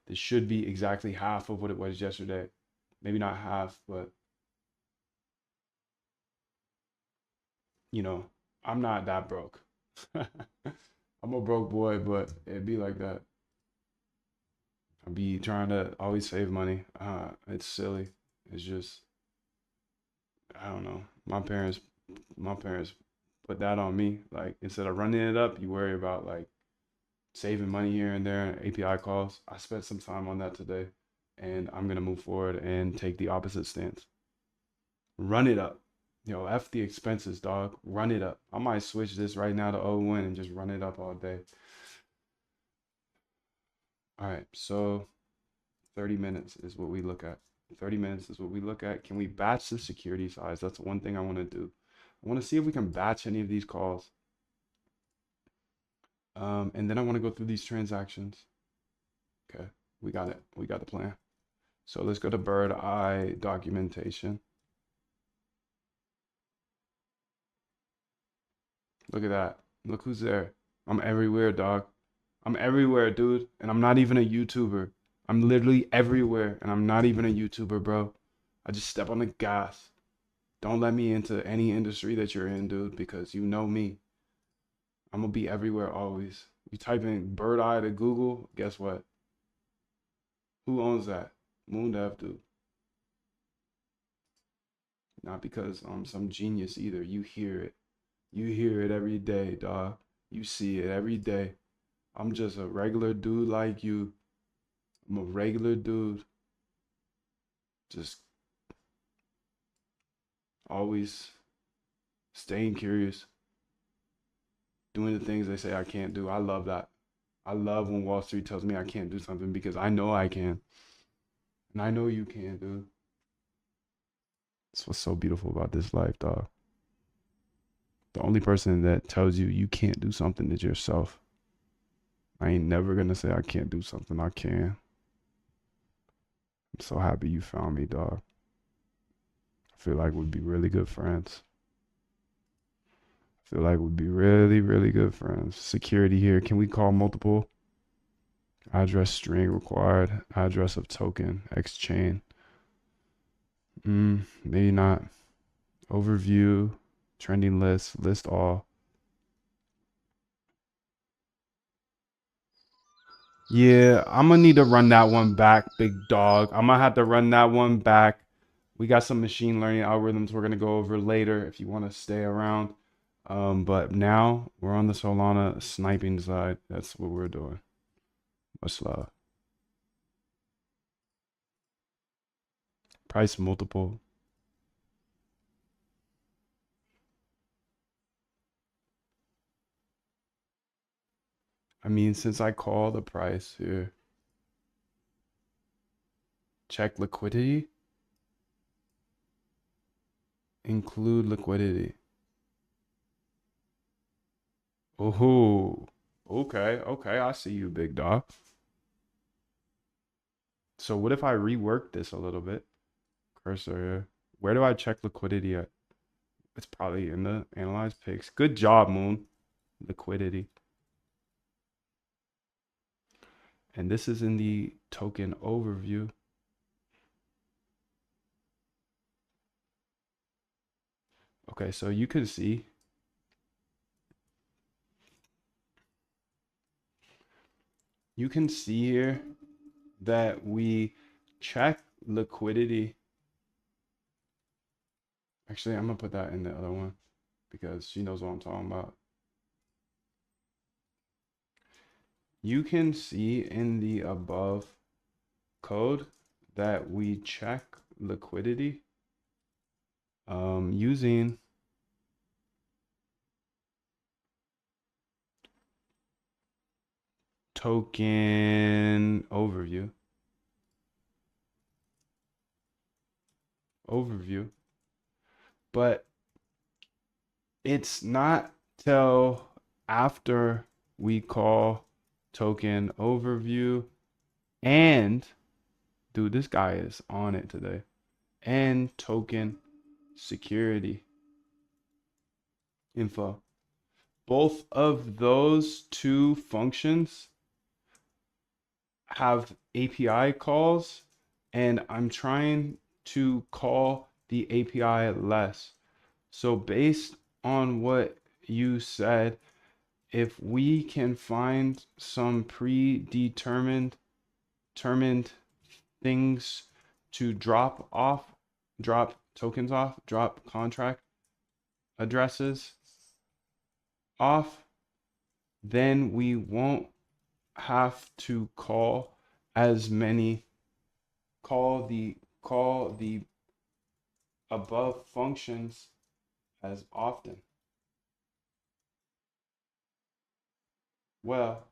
This should be exactly half of what it was yesterday. Maybe not half, but you know, I'm not that broke. I'm a broke boy, but it'd be like that. I'd be trying to always save money. It's silly. It's just I don't know. My parents put that on me. Like instead of running it up, you worry about like saving money here and there and API calls. I spent some time on that today, and I'm gonna move forward and take the opposite stance. Run it up. F the expenses, dog. Run it up. I might switch this right now to O1 and just run it up all day. All right, so 30 minutes is what we look at. 30 minutes is what we look at. Can we batch the security size? That's one thing I want to do. I want to see if we can batch any of these calls. And then I want to go through these transactions. Okay, we got it. We got the plan. So let's go to bird eye documentation. Look at that. Look who's there. I'm everywhere, dog. I'm everywhere, dude. And I'm not even a YouTuber. I'm literally everywhere. And I'm not even a YouTuber, bro. I just step on the gas. Don't let me into any industry that you're in, dude, because you know me. I'm gonna be everywhere always. You type in bird eye to Google, guess what? Who owns that? MoonDev, dude. Not because I'm some genius either. You hear it. You hear it every day, dog. You see it every day. I'm just a regular dude like you. I'm a regular dude. Just always staying curious. Doing the things they say I can't do. I love that. I love when Wall Street tells me I can't do something because I know I can. And I know you can, dude. That's what's so beautiful about this life, dog. The only person that tells you you can't do something is yourself. I ain't never gonna say I can't do something. I can. I'm so happy you found me, dog. I feel like we'd be really good friends. I feel like we'd be really, really good friends. Security here. Can we call multiple? Address string required. Address of token. X chain. Maybe not. Overview. Trending list. List all. Yeah, I'm gonna need to run that one back, big dog. I'm gonna have to run that one back. We got some machine learning algorithms we're gonna go over later if you want to stay around. But now we're on the Solana sniping side. That's what we're doing. Much love. Price multiple. I mean, since I call the price here, check liquidity, include liquidity. Oh, okay, okay. I see you, big dog. So what if I rework this a little bit? Cursor here. Where do I check liquidity at? It's probably in the analyze picks. Good job, Moon. Liquidity. And this is in the token overview. Okay, so you can see here that we check liquidity. Actually, I'm gonna put that in the other one because she knows what I'm talking about. You can see in the above code that we check liquidity using token overview. But it's not till after we call token overview and dude, this guy is on it today, and token security info. Both of those two functions have API calls, and I'm trying to call the API less. So based on what you said, if we can find some predetermined determined things to drop tokens off, drop contract addresses off, then we won't have to call the above functions as often. Well,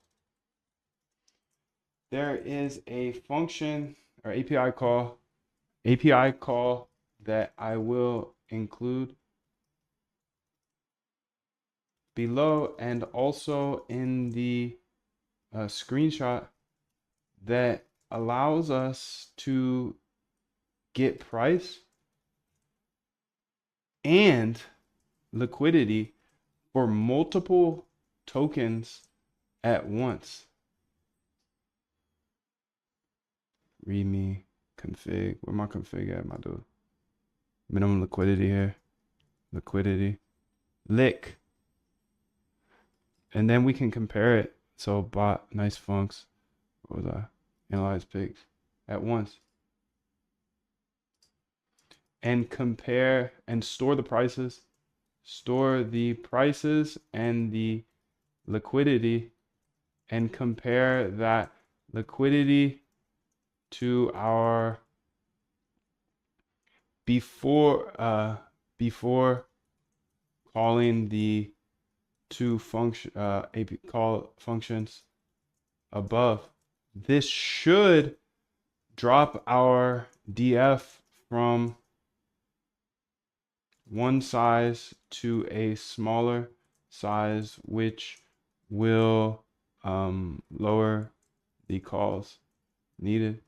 there is a function or API call that I will include below and also in the screenshot that allows us to get price and liquidity for multiple tokens at once. Readme config. Where my config at, my dude? Minimum liquidity here. Liquidity. Lick. And then we can compare it. So bot, nice funks. What was I? Analyze pigs at once. And compare and store the prices. Store the prices and the liquidity and compare that liquidity to our before calling the two AP call functions above. This should drop our DF from one size to a smaller size, which will lower the calls needed.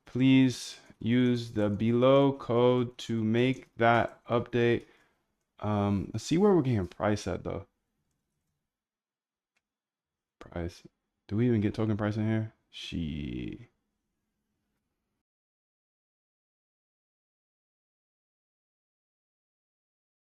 Please use the below code to make that update. Let's see where we're getting price at though. Price. Do we even get token price in here? She.